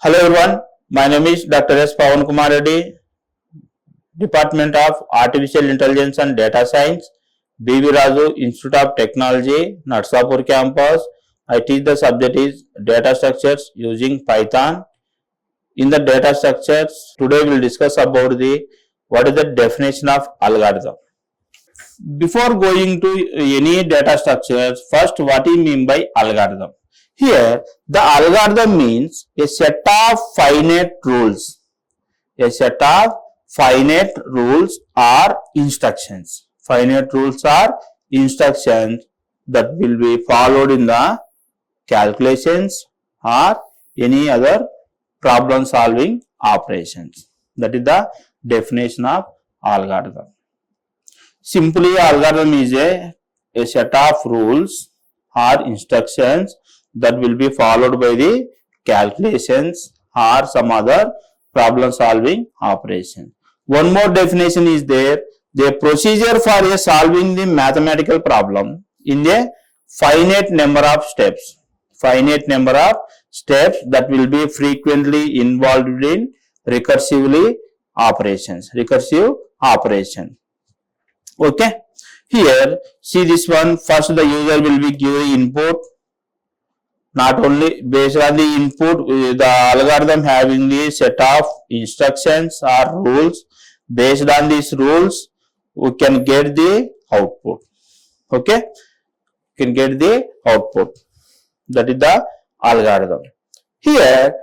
Hello everyone, my name is Dr. S. Pavan Kumar Reddy, Department of Artificial Intelligence and Data Science, B.V. Raju Institute of Technology, Narsapur campus. I teach the subject is data structures using Python. In the data structures, today we will discuss about what is the definition of algorithm. Before going to any data structures, first what do you mean by algorithm? Here, the algorithm means a set of finite rules. A set of finite rules or instructions. Finite rules are instructions that will be followed in the calculations or any other problem solving operations. That is the definition of algorithm. Simply, algorithm is a set of rules or instructions that will be followed by the calculations or some other problem solving operation. One more definition is there, the procedure for solving the mathematical problem in a finite number of steps. Finite number of steps that will be frequently involved in recursive operation. Okay, here see this one. First the user will be giving input. Not only based on the input, the algorithm having the set of instructions or rules. Based on these rules, we can get the output. Okay, can get the output. That is the algorithm. Here,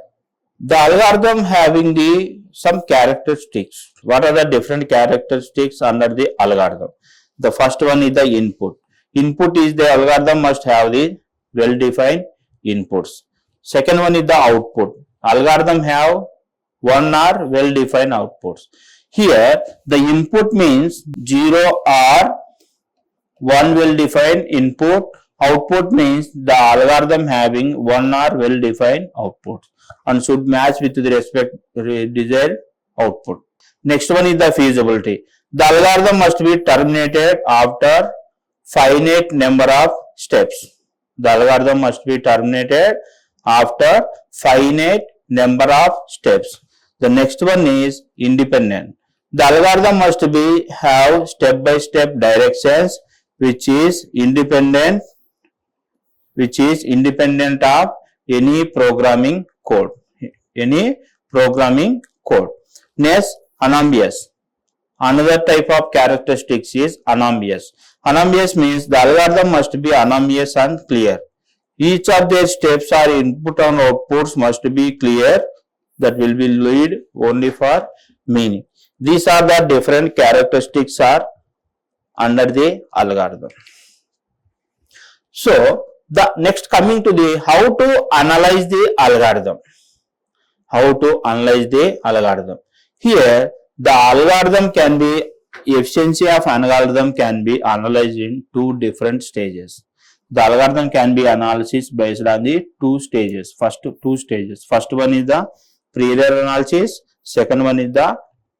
the algorithm having the some characteristics. What are the different characteristics under the algorithm? The first one is the input. Input is the algorithm must have the well-defined inputs. Second one is the output. Algorithm have one or well-defined outputs. Here, the input means 0 or 1 well-defined input. Output means the algorithm having one or well-defined output and should match with the respect desired output. Next one is the feasibility. The algorithm must be terminated after finite number of steps. The algorithm must be terminated after finite number of steps. The next one is independent. The algorithm must be have step-by-step directions which is independent of any programming code. Next, unambiguous. Another type of characteristics is unambiguous. Unambiguous means the algorithm must be unambiguous and clear. Each of their steps or input and outputs must be clear. That will be lead only for meaning. These are the different characteristics are under the algorithm. So, the next coming to the how to analyze the algorithm. How to analyze the algorithm. Here, the algorithm can be, efficiency of an algorithm can be analyzed in two different stages. The algorithm can be analyzed based on the two stages. First one is the pre-error analysis. Second one is the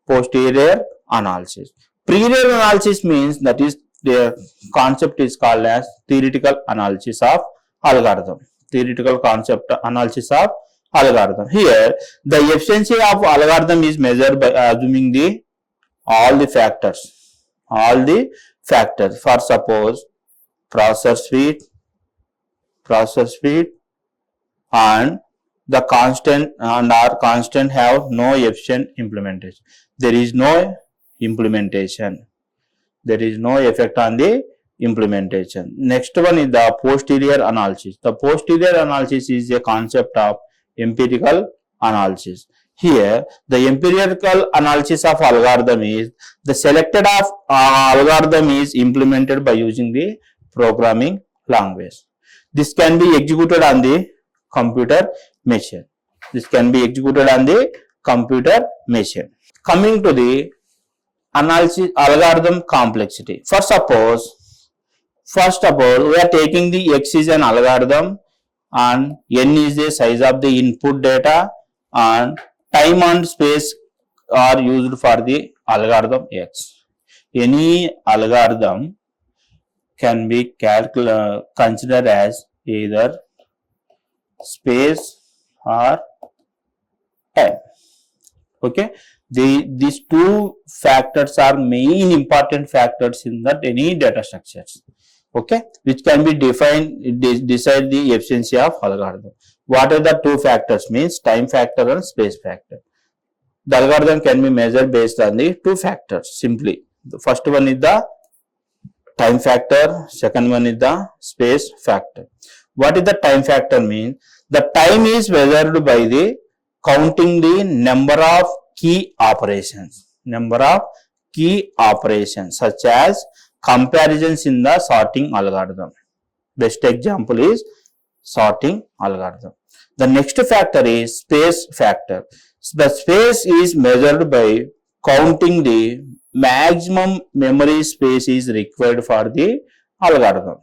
posterior analysis. Pre-error analysis means that is the concept is called as theoretical analysis of algorithm. Theoretical concept analysis of algorithm. Here, the efficiency of algorithm is measured by assuming all the factors. For suppose processor speed and the constant have no efficient implementation. There is no implementation. There is no effect on the implementation. Next one is the posterior analysis. The posterior analysis is a concept of empirical analysis. Here, the empirical analysis of algorithm is the selected of algorithm is implemented by using the programming language. This can be executed on the computer machine. Coming to the analysis algorithm complexity. First of all, we are taking the X is an algorithm and N is the size of the input data and time and space are used for the algorithm X. Any algorithm can be considered as either space or time. Okay, these two factors are main important factors in that any data structures. Okay, which can be defined, decide the efficiency of algorithm. What are the two factors? Means time factor and space factor. The algorithm can be measured based on the two factors simply. The first one is the time factor, second one is the space factor. What is the time factor mean? The time is measured by the counting the number of key operations, such as comparisons in the sorting algorithm. Best example is sorting algorithm. The next factor is space factor. The space is measured by counting the maximum memory space is required for the algorithm.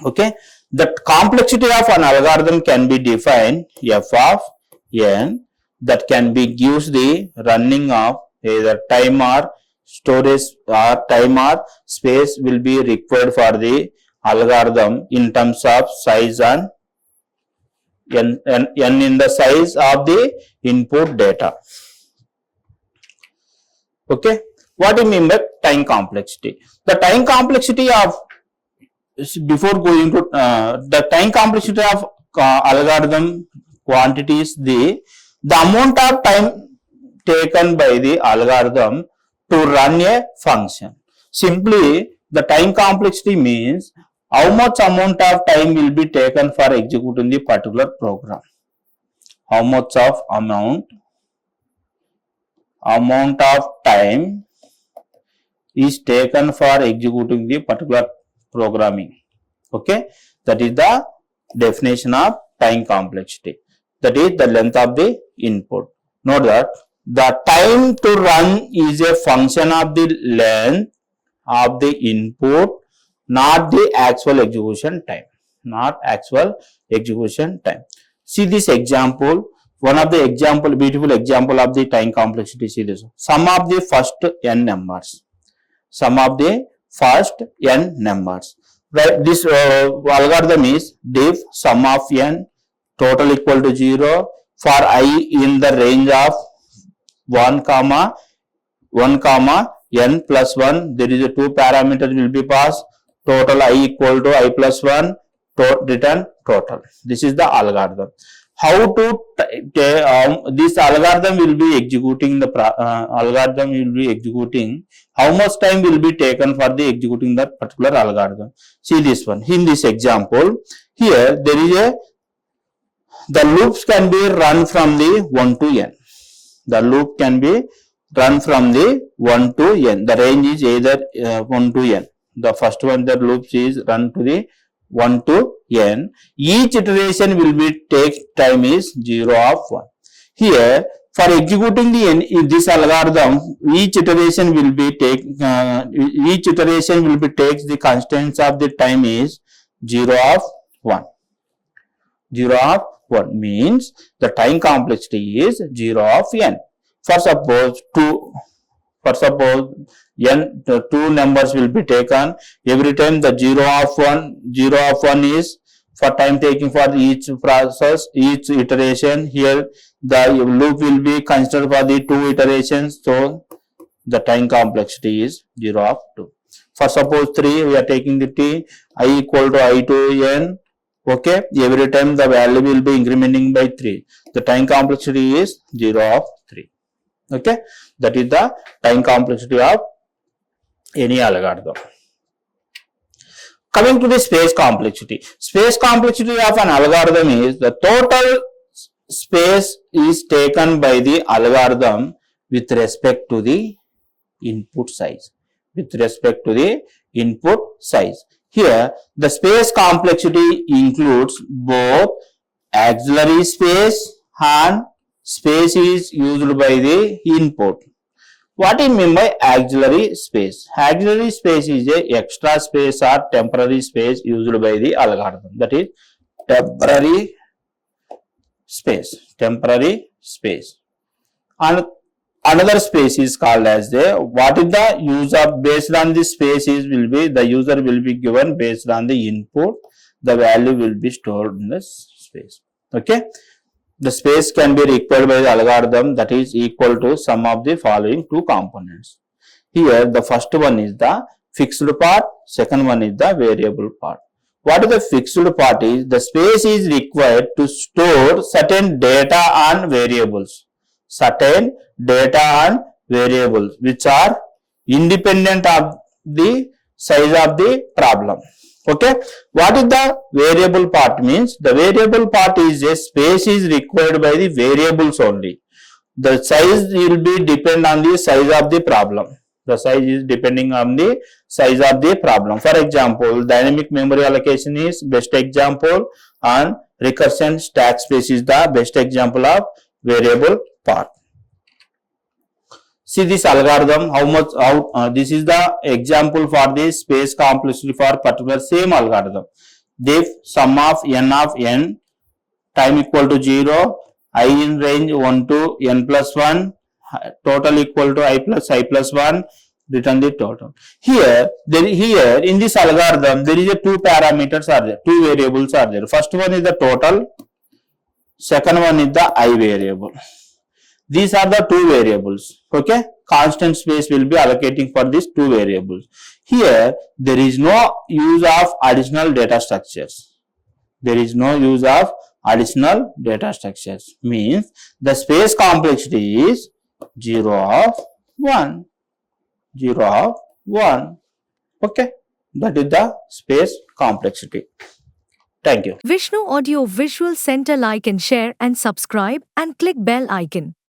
Okay, the complexity of an algorithm can be defined f of n, that can be gives the running of either time or storage or time or space will be required for the algorithm in terms of size and n in the size of the input data. Okay, what do you mean by time complexity? The time complexity of, before going to the time complexity of algorithm quantity is the amount of time taken by the algorithm to run a function. Simply, the time complexity means how much amount of time will be taken for executing the particular program. How much of amount of time is taken for executing the particular programming. Okay, that is the definition of time complexity. That is the length of the input. Note that the time to run is a function of the length of the input, not the actual execution time. See this example. One of the example, beautiful example of the time complexity. See this. Sum of the first n numbers. Right. This algorithm is diff sum of n total equal to 0 for I in the range of 1 comma n plus 1. There is a two parameters will be passed. Total I equal to I plus 1. Return total. This is the algorithm. How to this algorithm will be executing how much time will be taken for the executing that particular algorithm. See this one. In this example, here there is the loops can be run from the 1 to n. The loop can be run from the 1 to n. The range is either 1 to n. The first one, the loops is run to the 1 to n. Each iteration will be take time is 0 of 1. Here, for executing this algorithm, each iteration will be takes the constants of the time is 0 of 1. 0 of 1 means the time complexity is 0 of n. For suppose n, the two numbers will be taken. Every time the 0 of 1 is for time taking for each process, each iteration. Here the loop will be considered for the two iterations. So the time complexity is 0 of 2. For suppose 3, we are taking the t, I equal to I to n. Okay, every time the value will be incrementing by 3. The time complexity is 0 of 3. Okay, that is the time complexity of any algorithm. Coming to the space complexity. Space complexity of an algorithm is the total space is taken by the algorithm with respect to the input size. Here, the space complexity includes both auxiliary space and space is used by the input. What do you mean by auxiliary space? Auxiliary space is a extra space or temporary space used by the algorithm. That is temporary space. And another space is called as what is the user based on the space is will be the user will be given based on the input. The value will be stored in the space. Okay. the space can be required by the algorithm that is equal to sum of the following two components. Here the first one is the fixed part, second one is the variable part. What is the fixed part is the space is required to store certain data and variables. Certain data and variables which are independent of the size of the problem. Okay, what is the variable part means? The variable part is a space is required by the variables only. The size will be depend on the size of the problem. The size is depending on the size of the problem. For example, dynamic memory allocation is best example and recursion stack space is the best example of variable part. See this algorithm, this is the example for the space complexity for particular same algorithm. If sum of n time equal to 0, I in range 1 to n plus 1, total equal to I plus 1, return the total. Here in this algorithm, there is a two parameters are there, two variables are there. First one is the total, second one is the I variable. These are the two variables. Okay, constant space will be allocating for these two variables. Here there is no use of additional data structures. There is no use of additional data structures. Means the space complexity is 0 of 1. 0 of 1. Okay, that is the space complexity. Thank you. Vishnu Audio Visual Center, like and share and subscribe and click bell icon.